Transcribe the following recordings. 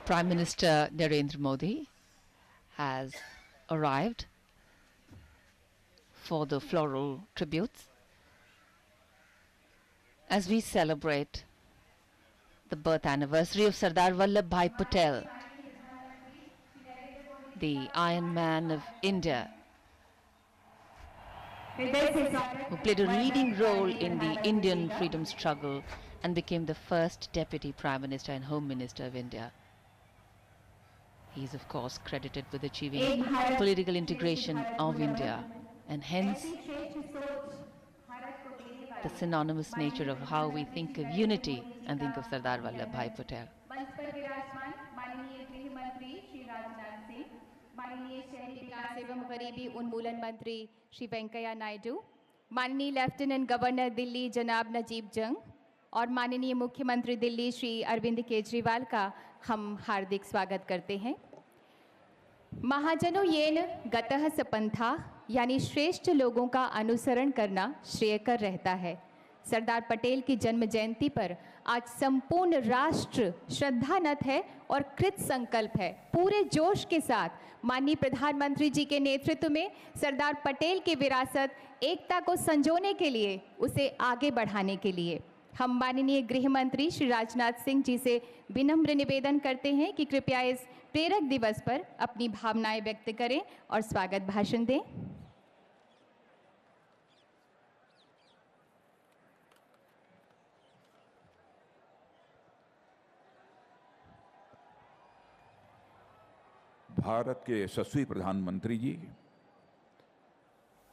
Prime Minister Narendra Modi has arrived for the floral tributes as we celebrate the birth anniversary of Sardar Vallabhbhai Patel, the Iron Man of India, who played a leading role in the Indian freedom struggle and became the first Deputy Prime Minister and Home Minister of India. He is, of course, credited with achieving political integration of India and hence the synonymous nature of how we think of unity and think of Sardar Vallabhbhai Patel. माननीय शहरी विकास एवं गरीबी उन्मूलन मंत्री श्री वेंकैया नायडू, माननीय lieutenant governor Delhi जनाब नजीब जंग और माननीय मुख्यमंत्री दिल्ली श्री अरविंद केजरीवाल का हम हार्दिक स्वागत करते हैं। महाजनों येन गतः सपंथा यानी श्रेष्ठ लोगों का अनुसरण करना श्रेयकर रहता है। सरदार पटेल की जन्म जयंती पर आज संपूर्ण राष्ट्र श्रद्धानत है और कृत संकल्प है। पूरे जोश के साथ माननीय प्रधानमंत्री जी के नेतृत्व में सरदार पटेल की विरासत एकता को संजोने के लिए, उसे आगे बढ़ाने के लिए हम माननीय गृह मंत्री श्री राजनाथ सिंह जी से विनम्र निवेदन करते हैं कि कृपया इस प्रेरक दिवस पर अपनी भावनाएं व्यक्त करें और स्वागत भाषण दें। भारत के यशस्वी प्रधानमंत्री जी,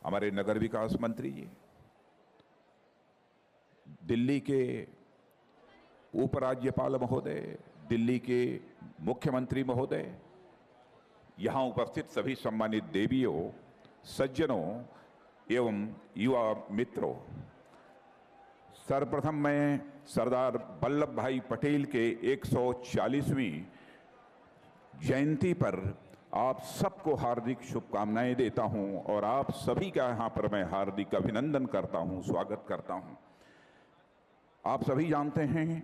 हमारे नगर विकास मंत्री जी, दिल्ली के उपराज्यपाल महोदय, दिल्ली के मुख्यमंत्री महोदय, यहाँ उपस्थित सभी सम्मानित देवियों, सज्जनों एवं युवा मित्रों, सर्वप्रथम मैं सरदार वल्लभ भाई पटेल के 140वीं जयंती पर आप सबको हार्दिक शुभकामनाएं देता हूं और आप सभी का यहां पर मैं हार्दिक अभिनंदन करता हूं, स्वागत करता हूं। आप सभी जानते हैं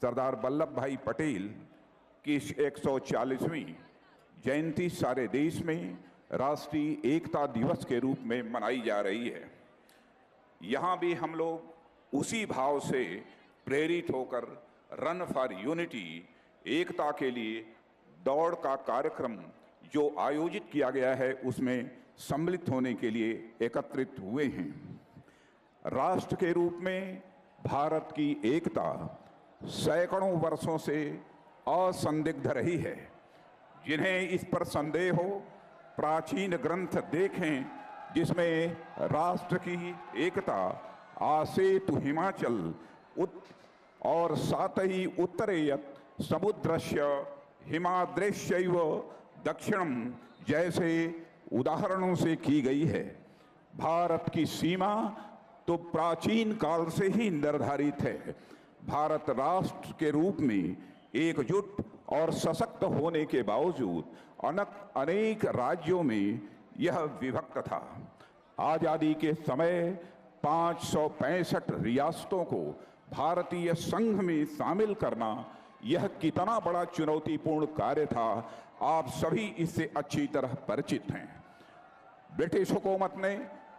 सरदार वल्लभ भाई पटेल की 140वीं जयंती सारे देश में राष्ट्रीय एकता दिवस के रूप में मनाई जा रही है। यहाँ भी हम लोग उसी भाव से प्रेरित होकर रन फॉर यूनिटी, एकता के लिए दौड़ का कार्यक्रम जो आयोजित किया गया है उसमें सम्मिलित होने के लिए एकत्रित हुए हैं। राष्ट्र के रूप में भारत की एकता सैकड़ों वर्षों से असंदिग्ध रही है। जिन्हें इस पर संदेह हो, प्राचीन ग्रंथ देखें जिसमें राष्ट्र की एकता आसेतु हिमाचल और साथ ही उत्तरेयत समुद्रस्य हिमाद्रेश्यैव दक्षिणम जैसे उदाहरणों से की गई है। भारत की सीमा तो प्राचीन काल से ही निर्धारित है। भारत राष्ट्र के रूप में एकजुट और सशक्त होने के बावजूद अनेक राज्यों में यह विभक्त था। आज़ादी के समय 565 रियासतों को भारतीय संघ में शामिल करना यह कितना बड़ा चुनौतीपूर्ण कार्य था, आप सभी इससे अच्छी तरह परिचित हैं। ब्रिटिश हुकूमत ने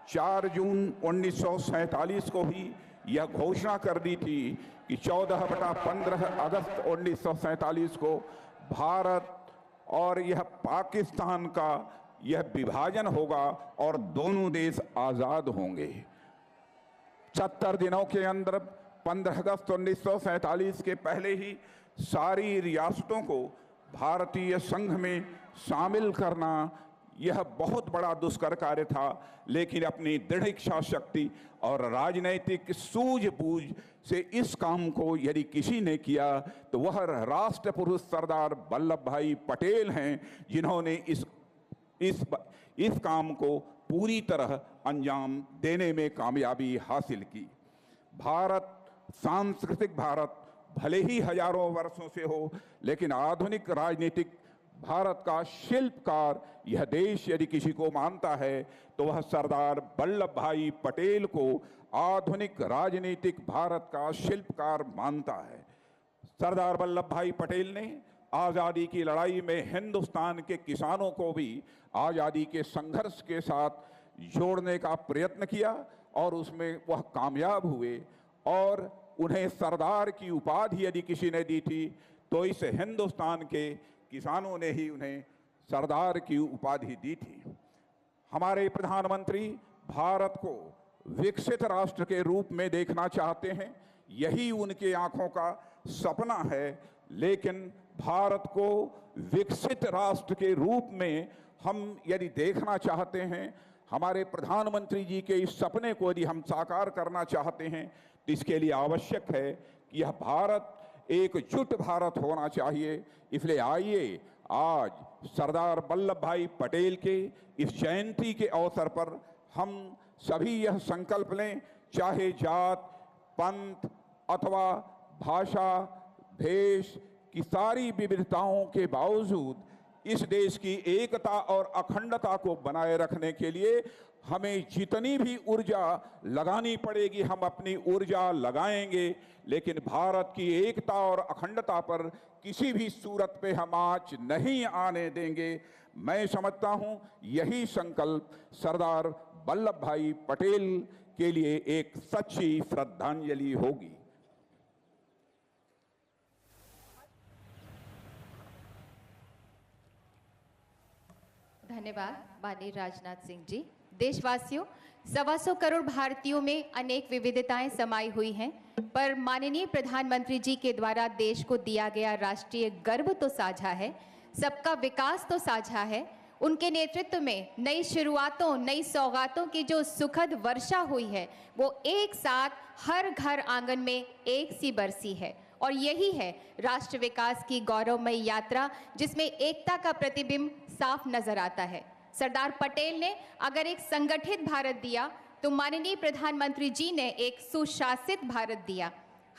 4 जून 1947 को ही यह घोषणा कर दी थी कि 14/15 अगस्त 1947 को भारत और यह पाकिस्तान का यह विभाजन होगा और दोनों देश आज़ाद होंगे। 70 दिनों के अंदर 15 अगस्त 1947 के पहले ही सारी रियासतों को भारतीय संघ में शामिल करना यह बहुत बड़ा दुष्कर कार्य था, लेकिन अपनी दृढ़ इच्छा शक्ति और राजनैतिक सूझबूझ से इस काम को यदि किसी ने किया तो वह राष्ट्र पुरुष सरदार वल्लभ भाई पटेल हैं, जिन्होंने इस काम को पूरी तरह अंजाम देने में कामयाबी हासिल की। भारत, सांस्कृतिक भारत भले ही हजारों वर्षों से हो, लेकिन आधुनिक राजनीतिक भारत का शिल्पकार यह देश यदि किसी को मानता है तो वह सरदार वल्लभ भाई पटेल को आधुनिक राजनीतिक भारत का शिल्पकार मानता है। सरदार वल्लभ भाई पटेल ने आज़ादी की लड़ाई में हिंदुस्तान के किसानों को भी आज़ादी के संघर्ष के साथ जोड़ने का प्रयत्न किया और उसमें वह कामयाब हुए और उन्हें सरदार की उपाधि यदि किसी ने दी थी तो इस हिंदुस्तान के किसानों ने ही उन्हें सरदार की उपाधि दी थी। हमारे प्रधानमंत्री भारत को विकसित राष्ट्र के रूप में देखना चाहते हैं, यही उनके आंखों का सपना है। लेकिन भारत को विकसित राष्ट्र के रूप में हम यदि देखना चाहते हैं, हमारे प्रधानमंत्री जी के इस सपने को यदि हम साकार करना चाहते हैं, तो इसके लिए आवश्यक है कि यह भारत एकजुट भारत होना चाहिए। इसलिए आइए आज सरदार वल्लभ भाई पटेल के इस जयंती के अवसर पर हम सभी यह संकल्प लें, चाहे जात पंथ अथवा भाषा भेष की सारी विविधताओं के बावजूद इस देश की एकता और अखंडता को बनाए रखने के लिए हमें जितनी भी ऊर्जा लगानी पड़ेगी हम अपनी ऊर्जा लगाएंगे, लेकिन भारत की एकता और अखंडता पर किसी भी सूरत पे हम आँच नहीं आने देंगे। मैं समझता हूँ यही संकल्प सरदार वल्लभ भाई पटेल के लिए एक सच्ची श्रद्धांजलि होगी। धन्यवाद माननीय राजनाथ सिंह जी। देशवासियों, 125 करोड़ भारतीयों में अनेक विविधताएं समाई हुई हैं, पर माननीय प्रधानमंत्री जी के द्वारा देश को दिया गया राष्ट्रीय गर्व तो साझा है, सबका विकास तो साझा है। उनके नेतृत्व में नई शुरुआतों, नई सौगातों की जो सुखद वर्षा हुई है, वो एक साथ हर घर आंगन में एक सी बरसी है। और यही है राष्ट्र विकास की गौरवमयी यात्रा, जिसमें एकता का प्रतिबिंब साफ नजर आता है। सरदार पटेल ने अगर एक संगठित भारत दिया, तो माननीय प्रधानमंत्री जी ने एक सुशासित भारत दिया।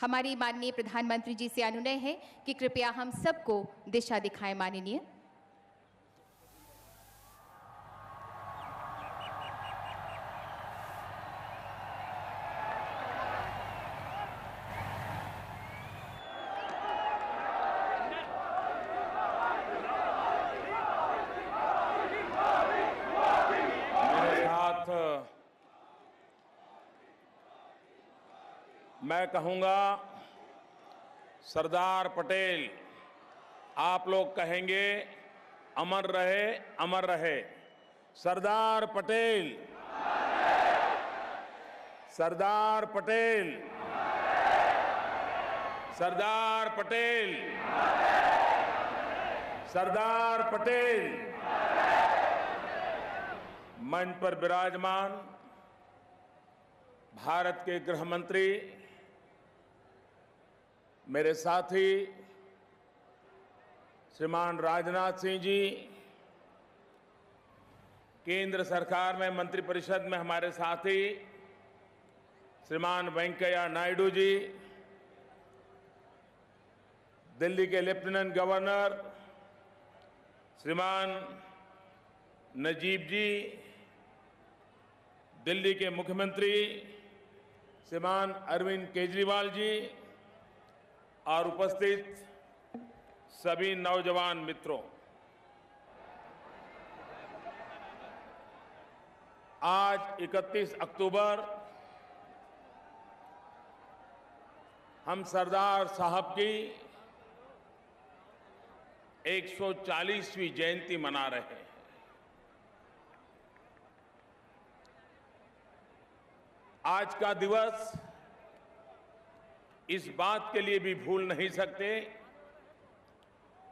हमारी माननीय प्रधानमंत्री जी से अनुनय है कि कृपया हम सबको दिशा दिखाएं। माननीय मैं कहूंगा सरदार पटेल, आप लोग कहेंगे अमर रहे, अमर रहे। सरदार पटेल, सरदार पटेल, सरदार पटेल, सरदार पटेल। मंच पर विराजमान भारत के गृह मंत्री, मेरे साथी श्रीमान राजनाथ सिंह जी, केंद्र सरकार में मंत्रिपरिषद में हमारे साथी श्रीमान वेंकैया नायडू जी, दिल्ली के लेफ्टिनेंट गवर्नर श्रीमान नजीब जी, दिल्ली के मुख्यमंत्री श्रीमान अरविंद केजरीवाल जी और उपस्थित सभी नौजवान मित्रों, आज 31 अक्टूबर हम सरदार साहब की 140वीं जयंती मना रहे हैं। आज का दिवस इस बात के लिए भी भूल नहीं सकते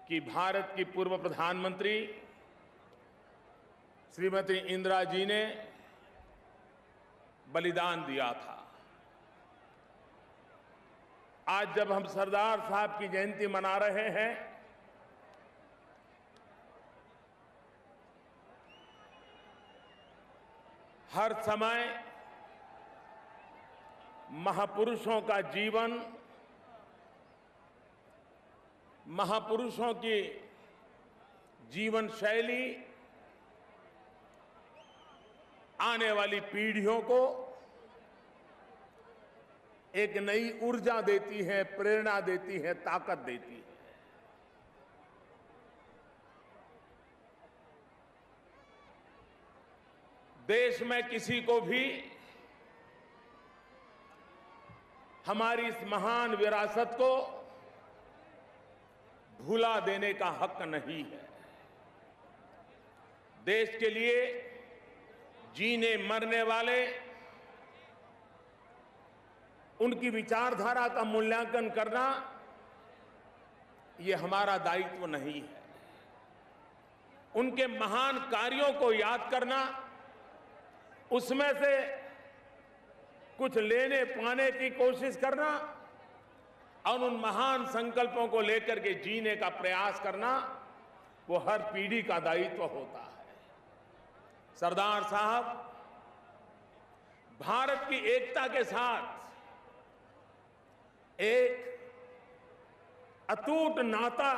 कि भारत की पूर्व प्रधानमंत्री श्रीमती इंदिरा जी ने बलिदान दिया था। आज जब हम सरदार साहब की जयंती मना रहे हैं, हर समय महापुरुषों का जीवन, महापुरुषों की जीवन शैली आने वाली पीढ़ियों को एक नई ऊर्जा देती है, प्रेरणा देती है, ताकत देती है। देश में किसी को भी हमारी इस महान विरासत को भुला देने का हक नहीं है। देश के लिए जीने मरने वाले, उनकी विचारधारा का मूल्यांकन करना ये हमारा दायित्व नहीं है। उनके महान कार्यों को याद करना, उसमें से कुछ लेने पाने की कोशिश करना और उन महान संकल्पों को लेकर के जीने का प्रयास करना, वो हर पीढ़ी का दायित्व होता है। सरदार साहब भारत की एकता के साथ एक अटूट नाता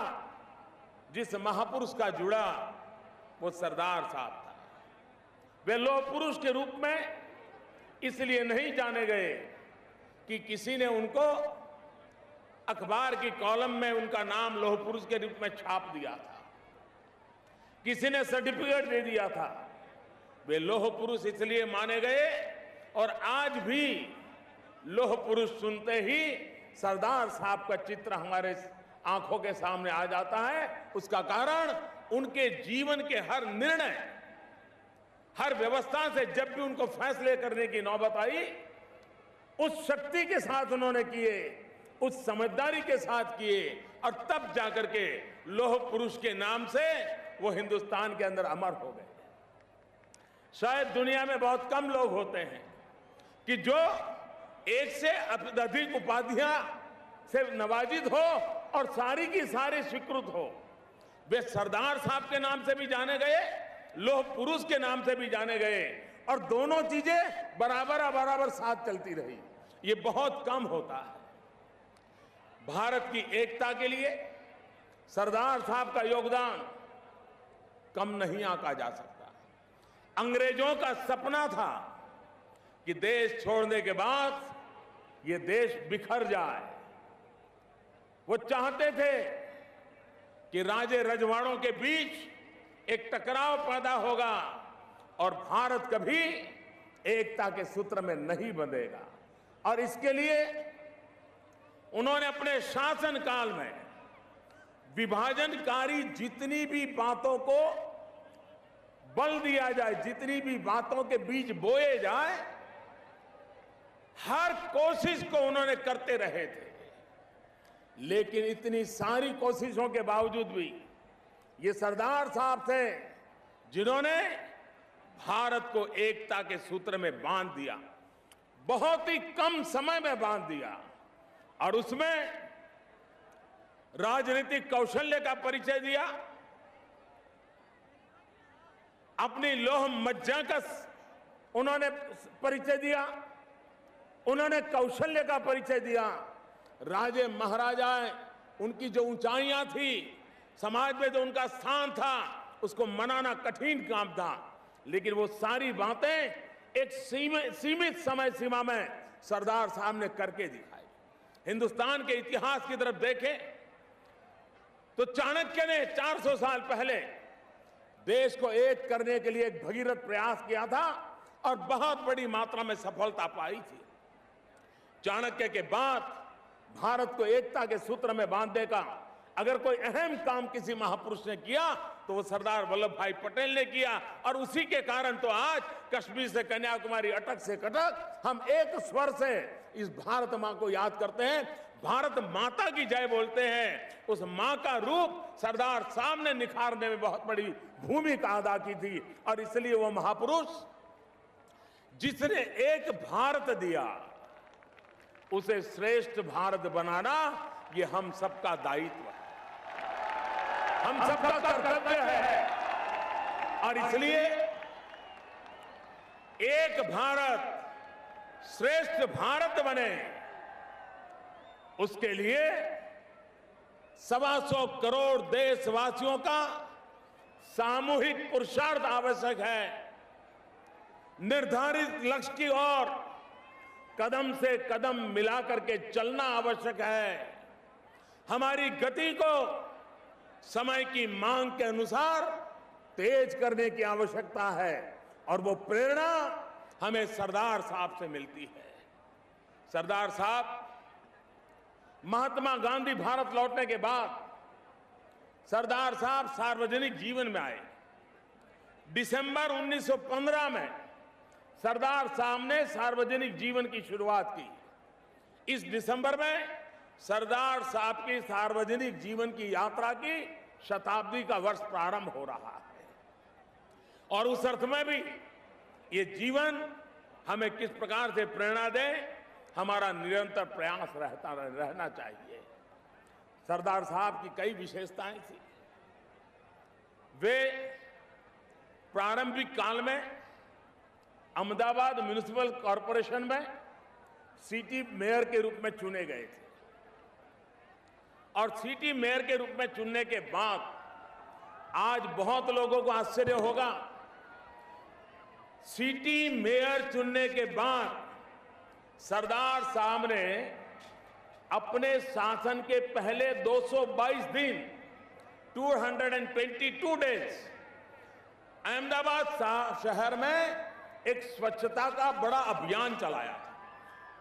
जिस महापुरुष का जुड़ा, वो सरदार साहब था। वे लौह पुरुष के रूप में इसलिए नहीं जाने गए कि किसी ने उनको अखबार की कॉलम में उनका नाम लौह पुरुष के रूप में छाप दिया था, किसी ने सर्टिफिकेट दे दिया था। वे लौह पुरुष इसलिए माने गए, और आज भी लौह पुरुष सुनते ही सरदार साहब का चित्र हमारे आंखों के सामने आ जाता है। उसका कारण उनके जीवन के हर निर्णय, हर व्यवस्था से जब भी उनको फैसले करने की नौबत आई, उस शक्ति के साथ उन्होंने किए, उस समझदारी के साथ किए, और तब जाकर के लौह पुरुष के नाम से वो हिंदुस्तान के अंदर अमर हो गए। शायद दुनिया में बहुत कम लोग होते हैं कि जो एक से अधिक उपाधियां से नवाजित हो और सारी की सारी स्वीकृत हो। वे सरदार साहब के नाम से भी जाने गए, लौह पुरुष के नाम से भी जाने गए, और दोनों चीजें बराबर बराबर साथ चलती रही। ये बहुत कम होता है। भारत की एकता के लिए सरदार साहब का योगदान कम नहीं आंका जा सकता। अंग्रेजों का सपना था कि देश छोड़ने के बाद ये देश बिखर जाए। वो चाहते थे कि राजे रजवाड़ों के बीच एक टकराव पैदा होगा और भारत कभी एकता के सूत्र में नहीं बंधेगा। और इसके लिए उन्होंने अपने शासन काल में विभाजनकारी जितनी भी बातों को बल दिया जाए, जितनी भी बातों के बीज बोए जाए, हर कोशिश को उन्होंने करते रहे थे। लेकिन इतनी सारी कोशिशों के बावजूद भी ये सरदार साहब थे जिन्होंने भारत को एकता के सूत्र में बांध दिया, बहुत ही कम समय में बांध दिया, और उसमें राजनीतिक कौशल्य का परिचय दिया, अपनी लौह मज्जा का उन्होंने परिचय दिया, उन्होंने कौशल्य का परिचय दिया। राजे महाराजाएं, उनकी जो ऊंचाइयां थी, समाज में जो उनका स्थान था, उसको मनाना कठिन काम था, लेकिन वो सारी बातें एक सीमित समय सीमा में सरदार साहब ने करके दिखाई। हिंदुस्तान के इतिहास की तरफ देखें तो चाणक्य ने 400 साल पहले देश को एक करने के लिए एक भगीरथ प्रयास किया था और बहुत बड़ी मात्रा में सफलता पाई थी। चाणक्य के बाद भारत को एकता के सूत्र में बांधने का अगर कोई अहम काम किसी महापुरुष ने किया तो वो सरदार वल्लभ भाई पटेल ने किया, और उसी के कारण तो आज कश्मीर से कन्याकुमारी, अटक से कटक, हम एक स्वर से इस भारत मां को याद करते हैं, भारत माता की जय बोलते हैं। उस मां का रूप सरदार साहब ने निखारने में बहुत बड़ी भूमिका अदा की थी, और इसलिए वो महापुरुष जिसने एक भारत दिया, उसे श्रेष्ठ भारत बनाना ये हम सबका दायित्व है, हम सबका कर्तव्य है। और इसलिए एक भारत श्रेष्ठ भारत बने, उसके लिए 125 करोड़ देशवासियों का सामूहिक पुरुषार्थ आवश्यक है। निर्धारित लक्ष्य की ओर कदम से कदम मिलाकर के चलना आवश्यक है। हमारी गति को समय की मांग के अनुसार तेज करने की आवश्यकता है। और वो प्रेरणा हमें सरदार साहब से मिलती है। सरदार साहब महात्मा गांधी भारत लौटने के बाद सरदार साहब सार्वजनिक जीवन में आए। दिसंबर 1915 में सरदार साहब ने सार्वजनिक जीवन की शुरुआत की। इस दिसंबर में सरदार साहब की सार्वजनिक जीवन की यात्रा की शताब्दी का वर्ष प्रारंभ हो रहा है और उस अर्थ में भी ये जीवन हमें किस प्रकार से प्रेरणा दे, हमारा निरंतर प्रयास रहना चाहिए। सरदार साहब की कई विशेषताएं थी। वे प्रारंभिक काल में अहमदाबाद म्युनिसिपल कॉरपोरेशन में सिटी मेयर के रूप में चुने गए थे और सिटी मेयर के रूप में चुनने के बाद आज बहुत लोगों को आश्चर्य होगा, सिटी मेयर चुनने के बाद सरदार साहब ने अपने शासन के पहले 222 दिन 222 डेज अहमदाबाद शहर में एक स्वच्छता का बड़ा अभियान चलाया।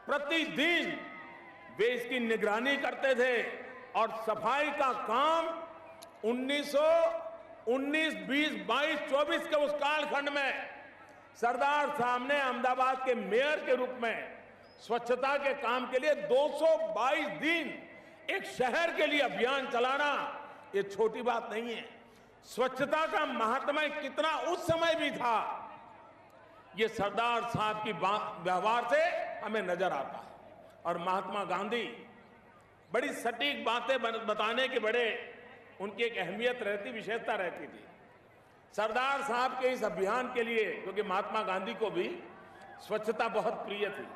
प्रतिदिन वे इसकी निगरानी करते थे और सफाई का काम 1919, 20, 22, 24 के उस कालखंड में सरदार साहब ने अहमदाबाद के मेयर के रूप में स्वच्छता के काम के लिए 222 दिन एक शहर के लिए अभियान चलाना ये छोटी बात नहीं है। स्वच्छता का महात्म्य कितना उस समय भी था, ये सरदार साहब की व्यवहार से हमें नजर आता है। और महात्मा गांधी बड़ी सटीक बातें बताने के बड़े उनकी एक अहमियत रहती, विशेषता रहती थी। सरदार साहब के इस अभियान के लिए, क्योंकि महात्मा गांधी को भी स्वच्छता बहुत प्रिय थी,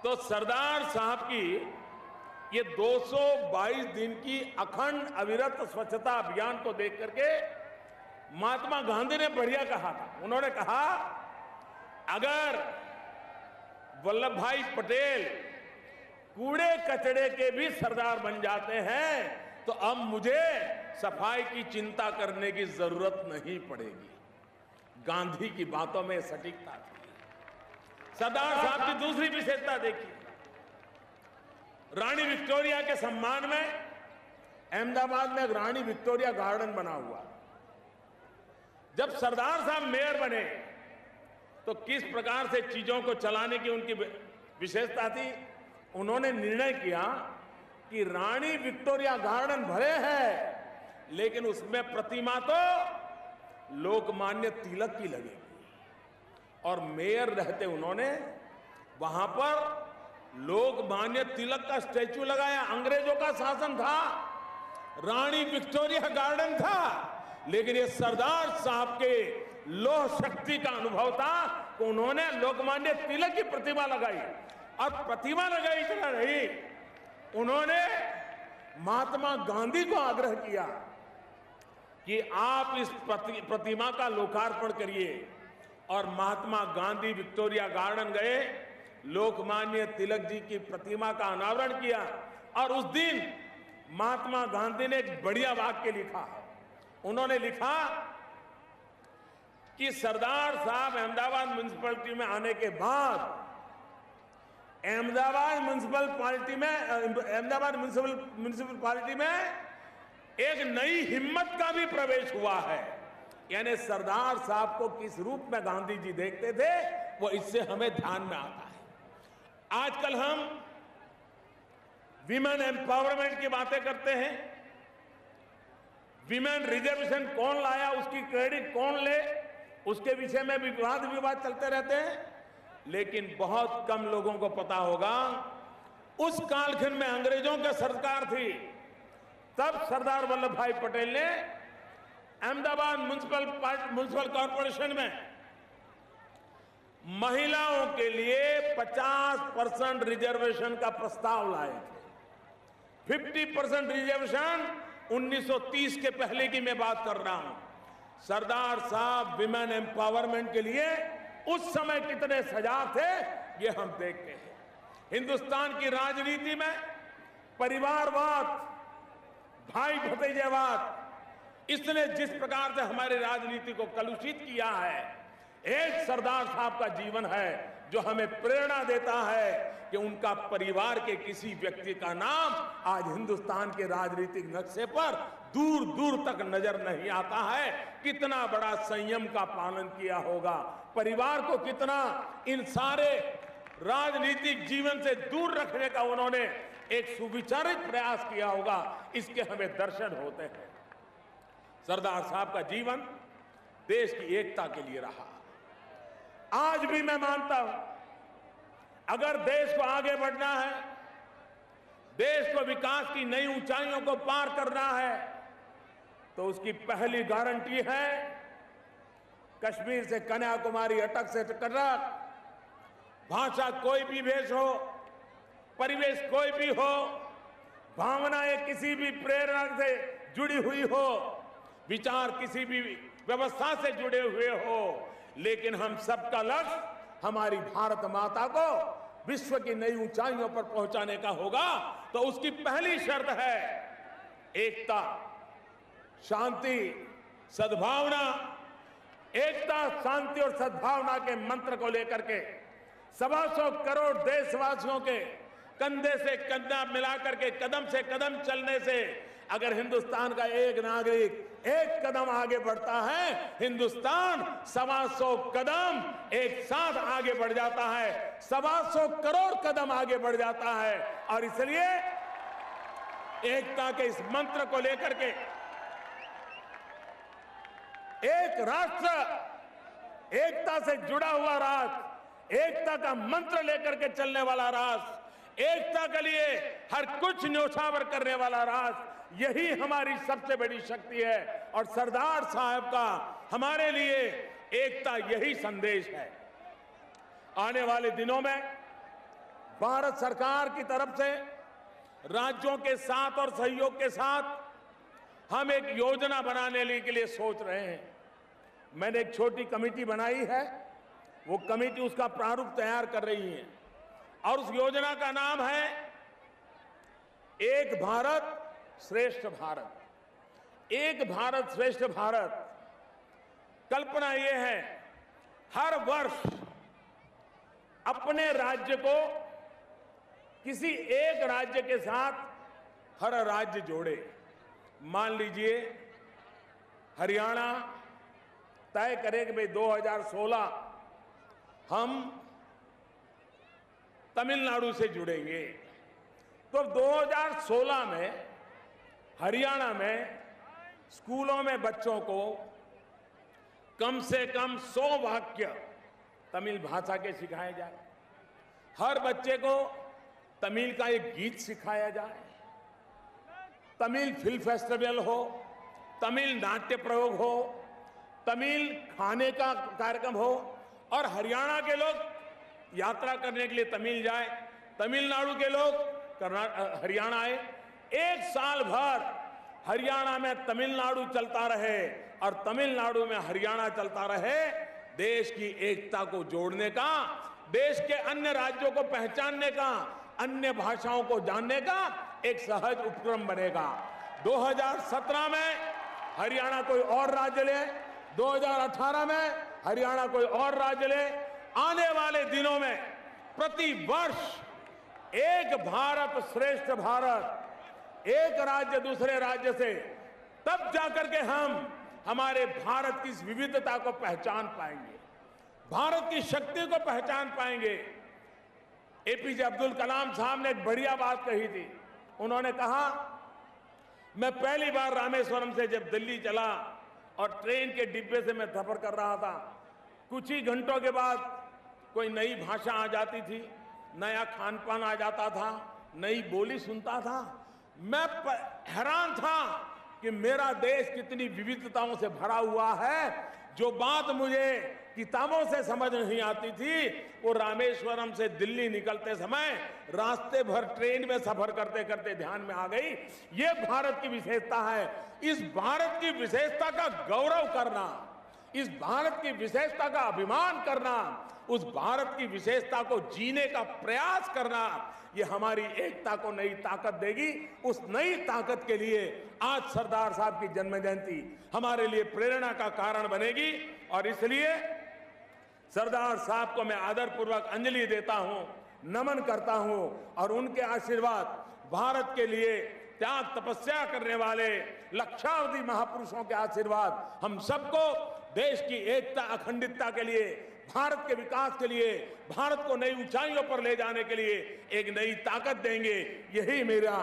तो सरदार साहब की ये 222 दिन की अखंड अविरत स्वच्छता अभियान को देख करके महात्मा गांधी ने बढ़िया कहा था। उन्होंने कहा, अगर वल्लभ भाई पटेल कूड़े कचड़े के भी सरदार बन जाते हैं तो अब मुझे सफाई की चिंता करने की जरूरत नहीं पड़ेगी। गांधी की बातों में सटीकता थी। सरदार साहब की दूसरी विशेषता देखिए, रानी विक्टोरिया के सम्मान में अहमदाबाद में रानी विक्टोरिया गार्डन बना हुआ। जब सरदार साहब मेयर बने तो किस प्रकार से चीजों को चलाने की उनकी विशेषता थी। उन्होंने निर्णय किया कि रानी विक्टोरिया गार्डन भले है लेकिन उसमें प्रतिमा तो लोकमान्य तिलक की लगेगी। और मेयर रहते उन्होंने वहां पर लोकमान्य तिलक का स्टैच्यू लगाया। अंग्रेजों का शासन था, रानी विक्टोरिया गार्डन था, लेकिन ये सरदार साहब के लौह शक्ति का अनुभव था कि उन्होंने लोकमान्य तिलक की प्रतिमा लगाई। और प्रतिमा लगाई इतना नहीं, उन्होंने महात्मा गांधी को आग्रह किया कि आप इस प्रतिमा का लोकार्पण करिए। और महात्मा गांधी विक्टोरिया गार्डन गए, लोकमान्य तिलक जी की प्रतिमा का अनावरण किया। और उस दिन महात्मा गांधी ने एक बढ़िया वाक्य लिखा। उन्होंने लिखा कि सरदार साहब अहमदाबाद म्युनिसिपैलिटी में आने के बाद अहमदाबाद म्युनिसिपैलिटी में एक नई हिम्मत का भी प्रवेश हुआ है। यानी सरदार साहब को किस रूप में गांधी जी देखते थे वो इससे हमें ध्यान में आता है। आजकल हम विमेन एम्पावरमेंट की बातें करते हैं, विमेन रिजर्वेशन कौन लाया, उसकी क्रेडिट कौन ले, उसके विषय में भी विवाद चलते रहते हैं। लेकिन बहुत कम लोगों को पता होगा, उस कालखंड में अंग्रेजों की सरकार थी, तब सरदार वल्लभ भाई पटेल ने अहमदाबाद म्युनिसिपल कॉरपोरेशन में महिलाओं के लिए 50% रिजर्वेशन का प्रस्ताव लाए थे। 50% रिजर्वेशन 1930 के पहले की मैं बात कर रहा हूं। सरदार साहब विमेन एम्पावरमेंट के लिए उस समय कितने सजाग थे ये हम देखते हैं। हिंदुस्तान की राजनीति में परिवारवाद, भाई भतीजेवाद, इसने जिस प्रकार से हमारी राजनीति को कलुषित किया है, एक सरदार साहब का जीवन है जो हमें प्रेरणा देता है कि उनका परिवार के किसी व्यक्ति का नाम आज हिंदुस्तान के राजनीतिक नक्शे पर दूर दूर तक नजर नहीं आता है। कितना बड़ा संयम का पालन किया होगा, परिवार को कितना इन सारे राजनीतिक जीवन से दूर रखने का उन्होंने एक सुविचारित प्रयास किया होगा, इसके हमें दर्शन होते हैं। सरदार साहब का जीवन देश की एकता के लिए रहा। आज भी मैं मानता हूं, अगर देश को आगे बढ़ना है, देश को विकास की नई ऊंचाइयों को पार करना है, तो उसकी पहली गारंटी है कश्मीर से कन्याकुमारी, अटक से टकटक, भाषा कोई भी भेष हो, परिवेश कोई भी हो, भावनाएं किसी भी प्रेरणा से जुड़ी हुई हो, विचार किसी भी व्यवस्था से जुड़े हुए हो, लेकिन हम सबका लक्ष्य हमारी भारत माता को विश्व की नई ऊंचाइयों पर पहुंचाने का होगा। तो उसकी पहली शर्त है एकता, शांति, सद्भावना। एकता, शांति और सद्भावना के मंत्र को लेकर के 125 करोड़ देशवासियों के कंधे से कंधा मिलाकर के कदम से कदम चलने से अगर हिंदुस्तान का एक नागरिक एक कदम आगे बढ़ता है, हिंदुस्तान 125 कदम एक साथ आगे बढ़ जाता है, 125 करोड़ कदम आगे बढ़ जाता है। और इसलिए एकता के इस मंत्र को लेकर के एक राष्ट्र, एकता से जुड़ा हुआ राष्ट्र, एकता का मंत्र लेकर के चलने वाला राष्ट्र, एकता के लिए हर कुछ न्योछावर करने वाला राष्ट्र, यही हमारी सबसे बड़ी शक्ति है। और सरदार साहब का हमारे लिए एकता यही संदेश है। आने वाले दिनों में भारत सरकार की तरफ से राज्यों के साथ और सहयोग के साथ हम एक योजना बनाने के लिए सोच रहे हैं। मैंने एक छोटी कमेटी बनाई है, वो कमेटी उसका प्रारूप तैयार कर रही है और उस योजना का नाम है एक भारत श्रेष्ठ भारत। एक भारत श्रेष्ठ भारत, कल्पना यह है हर वर्ष अपने राज्य को किसी एक राज्य के साथ हर राज्य जोड़े। मान लीजिए हरियाणा तय करे कि भाई 2016 हम तमिलनाडु से जुड़ेंगे, तो 2016 में हरियाणा में स्कूलों में बच्चों को कम से कम 100 वाक्य तमिल भाषा के सिखाए जाए, हर बच्चे को तमिल का एक गीत सिखाया जाए, तमिल फिल्म फेस्टिवल हो, तमिल नाट्य प्रयोग हो, तमिल खाने का कार्यक्रम हो, और हरियाणा के लोग यात्रा करने के लिए तमिल जाए, तमिलनाडु के लोग हरियाणा आए, एक साल भर हरियाणा में तमिलनाडु चलता रहे और तमिलनाडु में हरियाणा चलता रहे। देश की एकता को जोड़ने का, देश के अन्य राज्यों को पहचानने का, अन्य भाषाओं को जानने का एक सहज उपक्रम बनेगा। 2017 में हरियाणा कोई और राज्य ले, 2018 में हरियाणा कोई और राज्य ले। आने वाले दिनों में प्रति वर्ष एक भारत श्रेष्ठ भारत, एक राज्य दूसरे राज्य से, तब जाकर के हम हमारे भारत की इस विविधता को पहचान पाएंगे, भारत की शक्ति को पहचान पाएंगे। एपीजे अब्दुल कलाम साहब ने एक बढ़िया बात कही थी। उन्होंने कहा, मैं पहली बार रामेश्वरम से जब दिल्ली चला और ट्रेन के डिब्बे से मैं सफर कर रहा था, कुछ ही घंटों के बाद कोई नई भाषा आ जाती थी, नया खान पान आ जाता था, नई बोली सुनता था। मैं हैरान था कि मेरा देश कितनी विविधताओं से भरा हुआ है। जो बात मुझे किताबों से समझ नहीं आती थी, वो रामेश्वरम से दिल्ली निकलते समय रास्ते भर ट्रेन में सफर करते करते ध्यान में आ गई। ये भारत की विशेषता है। इस भारत की विशेषता का गौरव करना, इस भारत की विशेषता का अभिमान करना, उस भारत की विशेषता को जीने का प्रयास करना, ये हमारी एकता को नई ताकत देगी। उस नई ताकत के लिए आज सरदार साहब की जन्म जयंती हमारे लिए प्रेरणा का कारण बनेगी। और इसलिए सरदार साहब को मैं आदरपूर्वक अंजलि देता हूं, नमन करता हूं और उनके आशीर्वाद, भारत के लिए त्याग तपस्या करने वाले लक्षावधि महापुरुषों के आशीर्वाद हम सबको देश की एकता अखंडितता के लिए, भारत के विकास के लिए, भारत को नई ऊंचाइयों पर ले जाने के लिए एक नई ताकत देंगे। यही मेरा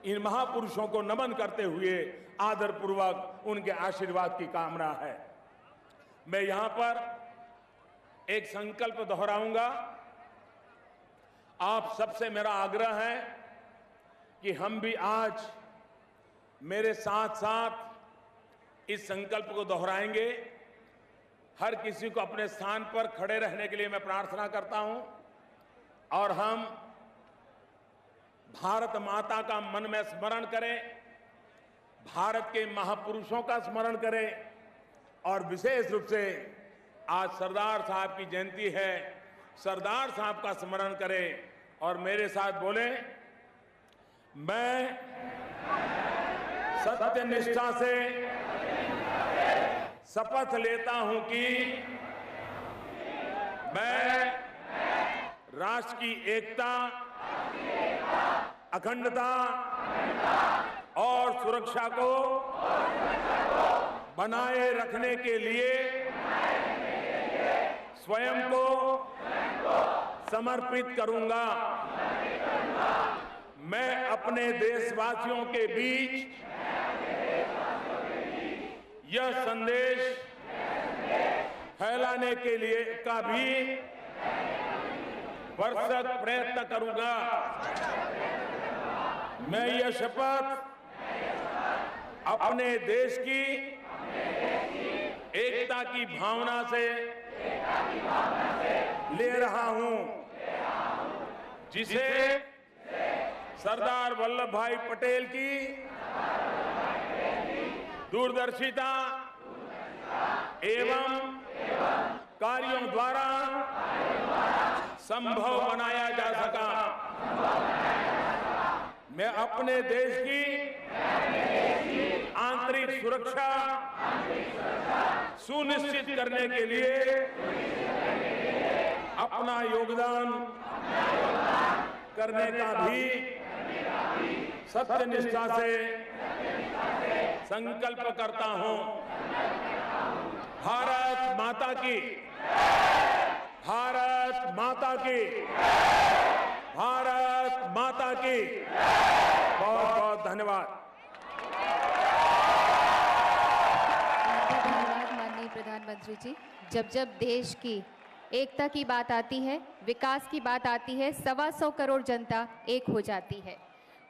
इन महापुरुषों को नमन करते हुए आदरपूर्वक उनके आशीर्वाद की कामना है। मैं यहां पर एक संकल्प दोहराऊंगा। आप सबसे मेरा आग्रह है कि हम भी आज मेरे साथ साथ इस संकल्प को दोहराएंगे। हर किसी को अपने स्थान पर खड़े रहने के लिए मैं प्रार्थना करता हूं और हम भारत माता का मन में स्मरण करें, भारत के महापुरुषों का स्मरण करें और विशेष रूप से आज सरदार साहब की जयंती है, सरदार साहब का स्मरण करें और मेरे साथ बोलें, मैं सत्य निष्ठा से शपथ लेता हूं कि मैं राष्ट्र की एकता, अखंडता और सुरक्षा को बनाए रखने के लिए स्वयं को समर्पित करूंगा। मैं अपने देशवासियों के बीच यह संदेश फैलाने के लिए का भी भरसक प्रयत्न करूंगा। मैं यह शपथ अपने देश की एकता की भावना से ले रहा हूं, जिसे सरदार वल्लभ भाई पटेल की दूरदर्शिता एवं कार्यों द्वारा संभव बनाया जा सका। मैं अपने देश की आंतरिक सुरक्षा सुनिश्चित करने के लिए अपना योगदान करने का भी सत्यनिष्ठा से संकल्प करता हूं। भारत माता की, भारत माता की, भारत माता की। बहुत बहुत धन्यवाद। धन्यवाद माननीय प्रधानमंत्री जी। जब जब देश की एकता की बात आती है, विकास की बात आती है, 125 करोड़ जनता एक हो जाती है।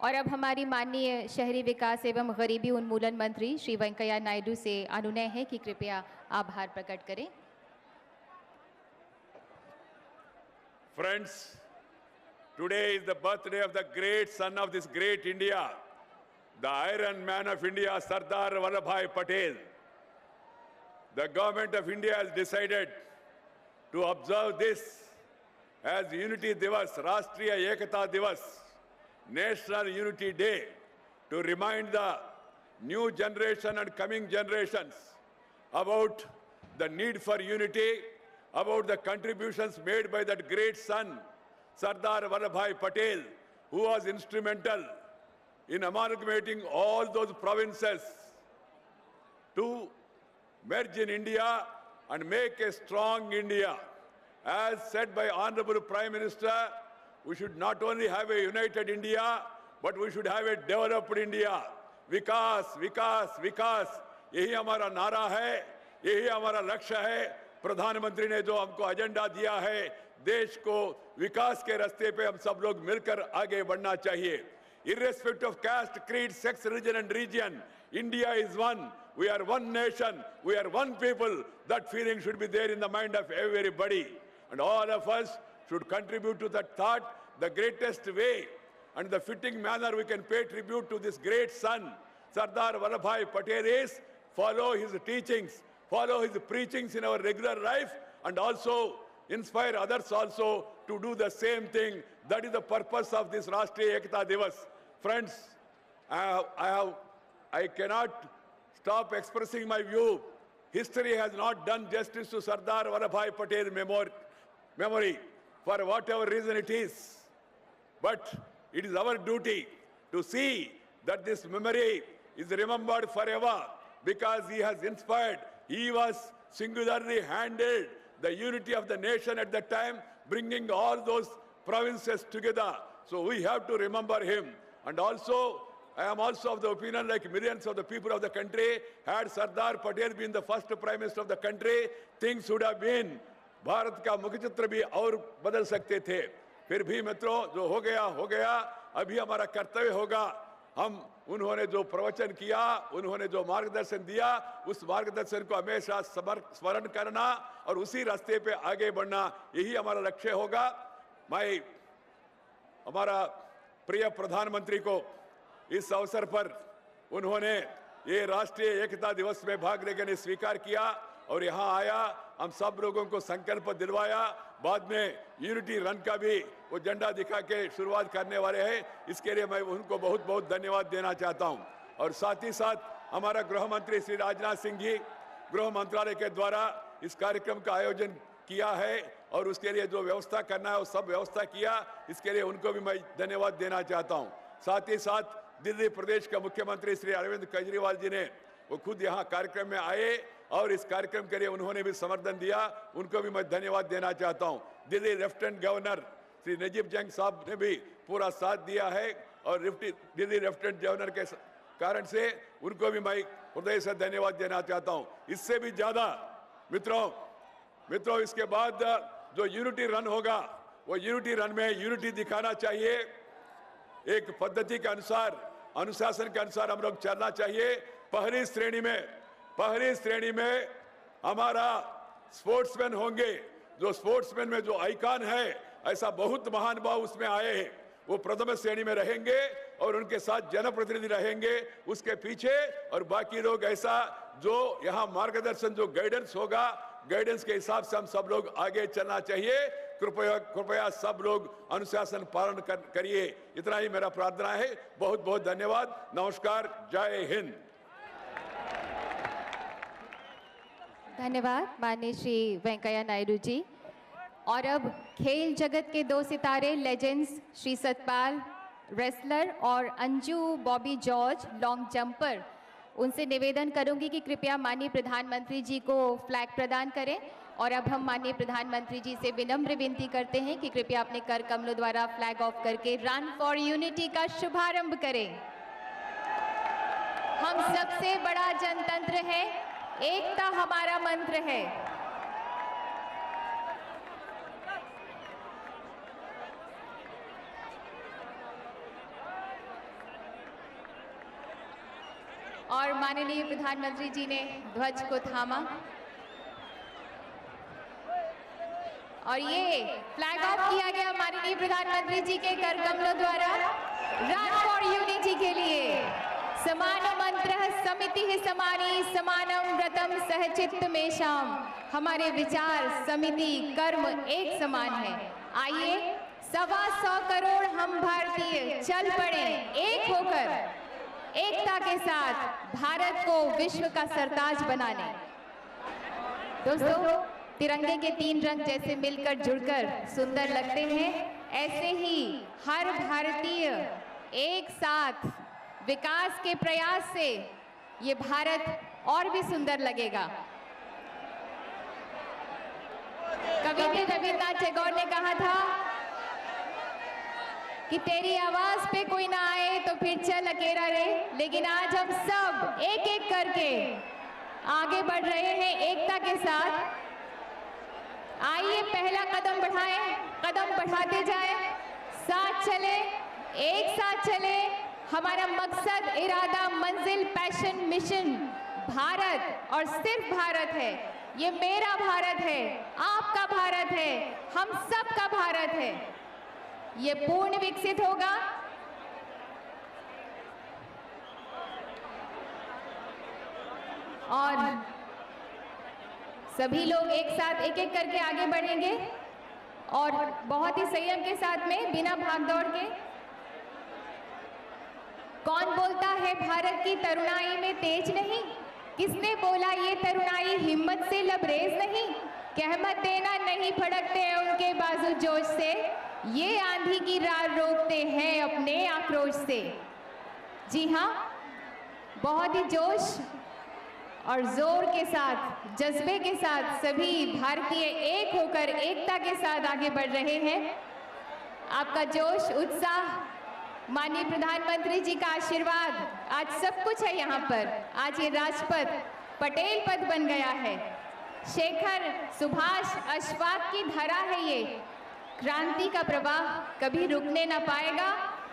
और अब हमारी माननीय शहरी विकास एवं गरीबी उन्मूलन मंत्री श्री वेंकैया नायडू से अनुनय है कि कृपया आभार प्रकट करें। Friends, today is the birthday of the great son of this great India, the Iron Man of India, Sardar Vallabhbhai Patel. The government of India has decided to observe this as Unity Divas, Rashtriya Ekata Divas, National Unity Day, to remind the new generation and coming generations about the need for unity, about the contributions made by that great son, Sardar Vallabhbhai Patel, who was instrumental in amalgamating all those provinces to merge in India and make a strong India. As said by Honorable Prime Minister, we should not only have a united India, but we should have a developed India. विकास, विकास, विकास, यही हमारा नारा है, यही हमारा लक्ष्य है। प्रधानमंत्री ने जो हमको एजेंडा दिया है, देश को विकास के रास्ते पे हम सब लोग मिलकर आगे बढ़ना चाहिए। Irrespective of caste, creed, sex, religion and region, India is one. We are one nation. We are one people. That feeling should be there in the mind of everybody. And all of us should contribute to that thought. The greatest way and the fitting manner we can pay tribute to this great son, Sardar Vallabhbhai Patel, is follow his teachings, follow his preachings in our regular life, and also inspire others also to do the same thing. That is the purpose of this Rashtriya Ekata Divas. Friends, I cannot stop expressing my view history has not done justice to Sardar Vallabhbhai Patel memory, for whatever reason it is. But it is our duty to see that this memory is remembered forever, because he has inspired, he was singularly handled the unity of the nation at that time, bringing all those provinces together. So we have to remember him. And also, I am also of the opinion, like millions of the people of the country, had Sardar Patel been the first Prime Minister of the country, things would have been, Bharat का मुख्य चित्र भी और बदल सकते थे. फिर भी मित्रों, जो हो गया. अभी हमारा कर्तव्य होगा, हम उन्होंने जो प्रवचन किया, उन्होंने जो मार्गदर्शन दिया, उस मार्गदर्शन को हमेशा स्मरण करना और उसी रास्ते पे आगे बढ़ना, यही हमारा लक्ष्य होगा. मैं हमारा प्रिय प्रधानमंत्री को इस अवसर पर उन्होंने ये राष्ट्रीय एकता दिवस में भाग लेने के स्वीकार किया और यहाँ आया, हम सब लोगों को संकल्प दिलवाया. बाद में यूनिटी रन का भी वो झंडा दिखा के शुरुआत करने वाले हैं. इसके लिए मैं उनको बहुत बहुत धन्यवाद देना चाहता हूं. और साथ ही साथ हमारा गृह मंत्री श्री राजनाथ सिंह जी, गृह मंत्रालय के द्वारा इस कार्यक्रम का आयोजन किया है और उसके लिए जो व्यवस्था करना है वो सब व्यवस्था किया, इसके लिए उनको भी मैं धन्यवाद देना चाहता हूं. साथ ही साथ दिल्ली प्रदेश का मुख्यमंत्री श्री अरविंद केजरीवाल जी ने वो खुद यहाँ कार्यक्रम में आए और इस कार्यक्रम के लिए उन्होंने भी समर्थन दिया, उनको भी मैं धन्यवाद देना चाहता हूं. दिल्ली लेफ्टिनेंट गवर्नर श्री नजीब जंग साहब ने भी पूरा साथ दिया है और दिल्ली लेफ्टिनेंट गवर्नर के कारण से उनको भी मैं हृदय से धन्यवाद देना चाहता हूं. इससे भी ज्यादा मित्रों इसके बाद जो यूनिटी रन होगा, वो यूनिटी रन में यूनिटी दिखाना चाहिए. एक पद्धति के अनुसार, अनुशासन के अनुसार हम लोग चलना चाहिए. पहली श्रेणी में हमारा स्पोर्ट्समैन होंगे. जो स्पोर्ट्समैन में जो आइकॉन है, ऐसा बहुत महान भाव उसमें आए हैं, वो प्रथम श्रेणी में रहेंगे और उनके साथ जनप्रतिनिधि रहेंगे उसके पीछे. और बाकी लोग ऐसा जो यहाँ मार्गदर्शन, जो गाइडेंस होगा, गाइडेंस के हिसाब से हम सब लोग आगे चलना चाहिए. कृपया सब लोग अनुशासन पालन करिए. इतना ही मेरा प्रार्थना है. बहुत बहुत धन्यवाद. नमस्कार. जय हिंद. धन्यवाद माननीय श्री वेंकैया नायडू जी. और अब खेल जगत के दो सितारे लेजेंड्स श्री सतपाल रेसलर और Anju Bobby George long jumper, उनसे निवेदन करूंगी कि कृपया माननीय प्रधानमंत्री जी को फ्लैग प्रदान करें. और अब हम माननीय प्रधानमंत्री जी से विनम्र विनती करते हैं कि कृपया अपने कर कमलों द्वारा फ्लैग ऑफ करके रन फॉर यूनिटी का शुभारंभ करें. हम सबसे बड़ा जनतंत्र है, एकता हमारा मंत्र है. और माननीय प्रधानमंत्री जी ने ध्वज को थामा और ये फ्लैग ऑफ किया गया माननीय प्रधानमंत्री जी के कर कमलों द्वारा रन फॉर यूनिटी के लिए. समानो मंत्रः समितिः समानी समानम व्रतम सहचित्तमेषाम्. हमारे विचार, समिति, कर्म एक समान है. आइए 125 करोड़ हम भारतीय चल पड़े एक होकर, एकता के साथ भारत को विश्व का सरताज बनाने. दोस्तों, तिरंगे के 3 रंग जैसे मिलकर जुड़कर सुंदर लगते हैं, ऐसे ही हर भारतीय एक साथ विकास के प्रयास से ये भारत और भी सुंदर लगेगा. कवि रविन्द्रनाथ टैगोर ने कहा था कि तेरी आवाज पे कोई ना आए तो फिर चल अकेला रे. लेकिन आज हम सब एक एक करके आगे बढ़ रहे हैं एकता के साथ. आइए पहला कदम बढ़ाएं, कदम बढ़ाते जाएं, साथ चले, एक साथ चले. हमारा मकसद, इरादा, मंजिल, पैशन, मिशन भारत और सिर्फ भारत है. ये मेरा भारत है, आपका भारत है, हम सब का भारत है. ये पूर्ण विकसित होगा और सभी लोग एक साथ एक एक करके आगे बढ़ेंगे और बहुत ही संयम के साथ में, बिना भागदौड़ के. कौन बोलता है भारत की तरुणाई में तेज नहीं, किसने बोला ये तरुणाई हिम्मत से लबरेज नहीं, कह मत देना नहीं फड़कते हैं उनके बाजू जोश से, ये आंधी की रार रोकते हैं अपने आक्रोश से। जी हाँ, बहुत ही जोश और जोर के साथ, जज्बे के साथ सभी भारतीय एक होकर एकता के साथ आगे बढ़ रहे हैं। आपका जोश, उत्साह, माननीय प्रधानमंत्री जी का आशीर्वाद, आज सब कुछ है यहाँ पर। आज ये राजपथ पटेल पथ बन गया है। शेखर, सुभाष, अशफाक की धरा है ये। क्रांति का प्रवाह कभी रुकने ना पाएगा।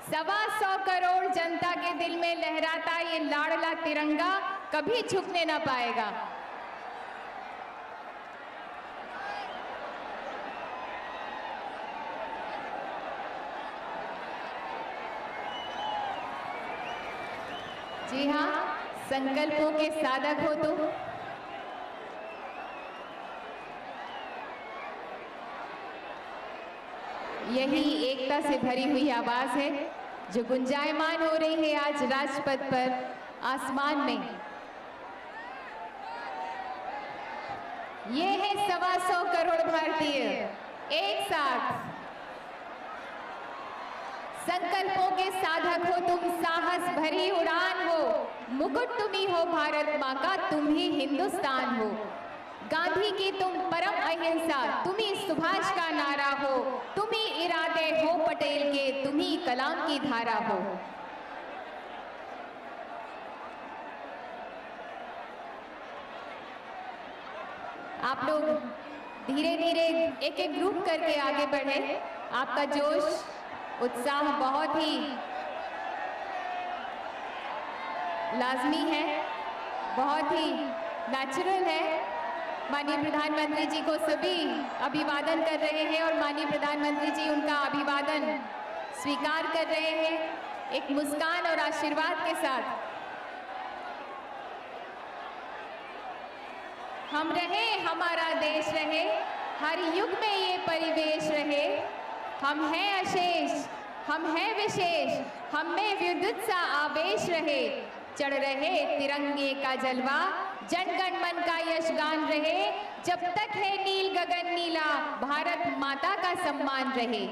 125 करोड़ जनता के दिल में लहराता ये लाडला तिरंगा कभी झुकने ना पाएगा। जी हाँ, संकल्पों के साधक हो तुम। यही एकता से भरी हुई आवाज है जो गुंजायमान हो रही है आज राजपथ पर, आसमान में। ये है 125 करोड़ भारतीय एक साथ। संकल्पों के साधक हो तुम, साहस भरी उड़ान हो, मुकुट तुम ही हो भारत माँ का, तुम ही हिंदुस्तान हो। गांधी की तुम परम अहिंसा, तुम ही सुभाष का नारा हो, तुम ही इरादे हो पटेल के, तुम ही कलाम की धारा हो। आप लोग धीरे धीरे एक एक ग्रुप करके आगे बढ़े। आपका जोश, उत्साह बहुत ही लाजमी है, बहुत ही नेचुरल है। माननीय प्रधानमंत्री जी को सभी अभिवादन कर रहे हैं और माननीय प्रधानमंत्री जी उनका अभिवादन स्वीकार कर रहे हैं एक मुस्कान और आशीर्वाद के साथ। हम रहे, हमारा देश रहे, हर युग में ये परिवेश रहे। हम हैं अशेष, हम हैं विशेष, हम में विद्युत सा आवेश रहे। चढ़ रहे तिरंगे का जलवा, जनगण मन का यशगान रहे। जब तक है नील गगन नीला, भारत माता का सम्मान रहे।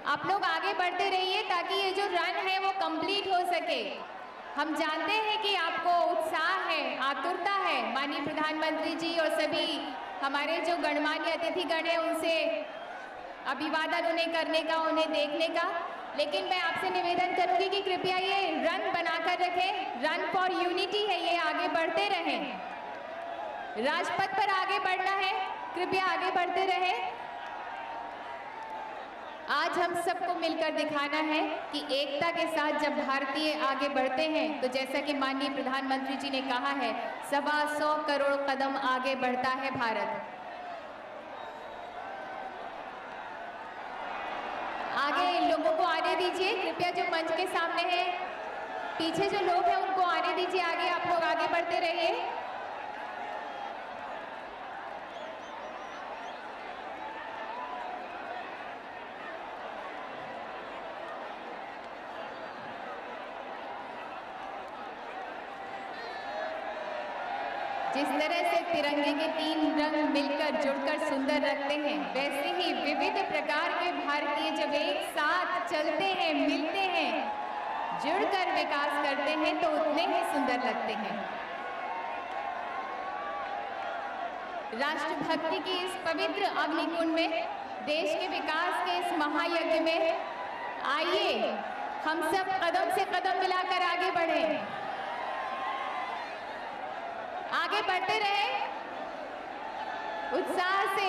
आप लोग आगे बढ़ते रहिए ताकि ये जो रन है वो कंप्लीट हो सके। हम जानते हैं कि आपको उत्साह है, आतुरता है माननीय प्रधानमंत्री जी और सभी हमारे जो गणमान्य अतिथिगण हैं उनसे अभिवादन उन्हें करने का, उन्हें देखने का। लेकिन मैं आपसे निवेदन करूंगी कि कृपया ये रन बनाकर रखें। रन फॉर यूनिटी है ये, आगे बढ़ते रहें। राजपथ पर आगे बढ़ना है, कृपया आगे बढ़ते रहें। आज हम सबको मिलकर दिखाना है कि एकता के साथ जब भारतीय आगे बढ़ते हैं तो जैसा कि माननीय प्रधानमंत्री जी ने कहा है, 125 करोड़ कदम आगे बढ़ता है भारत। आगे लोगों को आने दीजिए, कृपया जो मंच के सामने है, पीछे जो लोग हैं उनको आने दीजिए आगे। आप लोग आगे बढ़ते रहिए। जिस तरह से तिरंगे के 3 रंग मिलकर जुड़कर सुंदर रखते हैं, वैसे ही विविध प्रकार के भारतीय जब एक साथ चलते हैं, मिलते हैं, जुड़कर विकास करते हैं तो उतने ही सुंदर लगते हैं। राष्ट्रभक्ति की इस पवित्र अग्निकुंड में, देश के विकास के इस महायज्ञ में आइए हम सब कदम से कदम मिलाकर आगे बढ़ें। आगे बढ़ते रहे, उत्साह से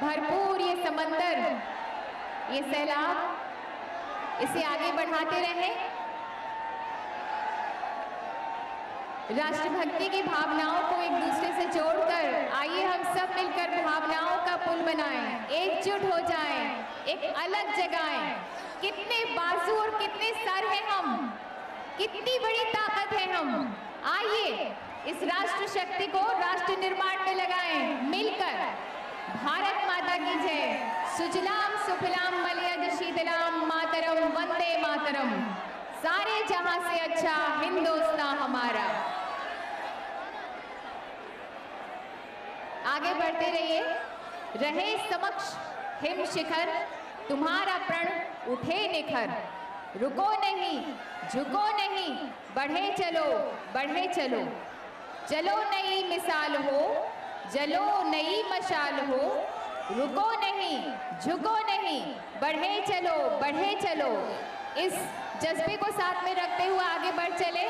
भरपूर ये समंदर, ये सैलाब, इसे आगे बढ़ाते रहे। राष्ट्रभक्ति की भावनाओं को एक दूसरे से जोड़कर आइए हम सब मिलकर भावनाओं का पुल बनाएं, एकजुट हो जाएं, एक अलग जगाएं। कितने बाजू और कितने सर हैं हम, कितनी बड़ी ताकत है हम। आइए इस राष्ट्र शक्ति को राष्ट्र निर्माण में लगाएं मिलकर। भारत माता की जय। सुजलाम सुफलाम मलयज शीतलाम मातरम वंदे मातरम। सारे जहां से अच्छा हिंदुस्तान हमारा। आगे बढ़ते रहिए। रहे समक्ष हिम शिखर, तुम्हारा प्रण उठे निखर। रुको नहीं, झुको नहीं, बढ़े चलो, बढ़े चलो। चलो नई मिसाल हो, जलो नई मशाल हो। रुको नहीं, झुको नहीं, बढ़े चलो, बढ़े चलो। इस जज्बे को साथ में रखते हुए आगे बढ़ चले।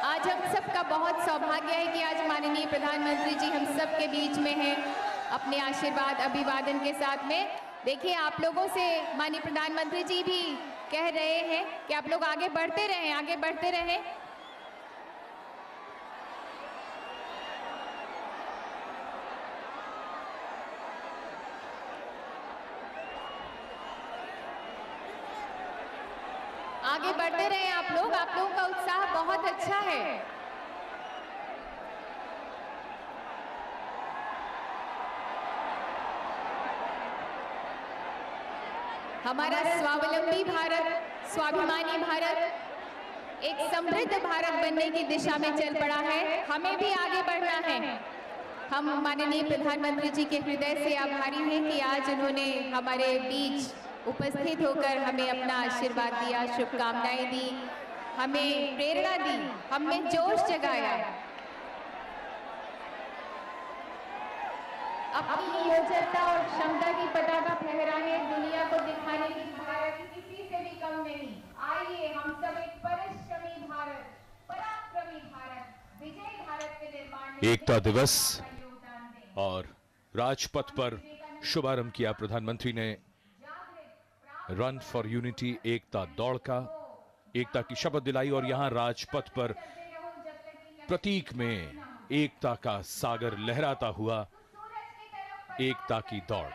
आज हम सबका बहुत सौभाग्य है कि आज माननीय प्रधानमंत्री जी हम सब के बीच में हैं, अपने आशीर्वाद अभिवादन के साथ में। देखिए, आप लोगों से माननीय प्रधानमंत्री जी भी कह रहे हैं कि आप लोग आगे बढ़ते रहें, आगे बढ़ते रहें। आगे बढ़ते रहें आप लोगों का उत्साह बहुत अच्छा है। हमारा स्वावलंबी भारत, स्वाभिमानी भारत, एक समृद्ध भारत बनने की दिशा में चल पड़ा है। हमें भी आगे बढ़ना है। हम माननीय प्रधानमंत्री जी के हृदय से आभारी हैं कि आज उन्होंने हमारे बीच उपस्थित होकर हमें अपना आशीर्वाद दिया, शुभकामनाएं दी, हमें प्रेरणा दी, हमें जोश जगाया। अपनी योग्यता और क्षमता की पताका फहराने, दुनिया को दिखाने की भारत किसी से भी कम नहीं। आइए हम सब एक परिश्रमी भारत, पराक्रमी भारत, विजयी भारत के निर्माण में एकता दिवस और राजपथ पर शुभारंभ किया प्रधानमंत्री ने रन फॉर यूनिटी एकता दौड़ का। एकता की शपथ दिलाई और यहां राजपथ पर प्रतीक में एकता का सागर लहराता हुआ एकता की दौड़।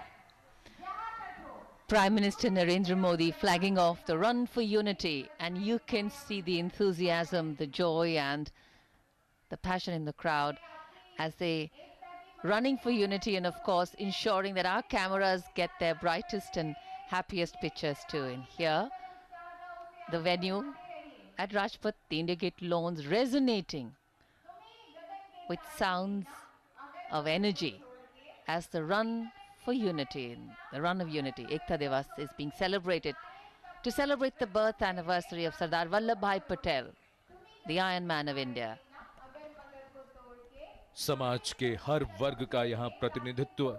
Prime Minister Narendra Modi flagging off the Run for Unity, and you can see the enthusiasm, the joy and the passion in the crowd as they running for unity, and of course ensuring that our cameras get their brightest and happiest pictures too. And here the venue at Rajpath, the India Gate lawns resonating with sounds of energy as the Run for Unity, the Run of Unity, Ekta Divas, is being celebrated to celebrate the birth anniversary of Sardar Vallabhbhai Patel, the Iron Man of India. समाज के हर वर्ग का यहां प्रतिनिधित्व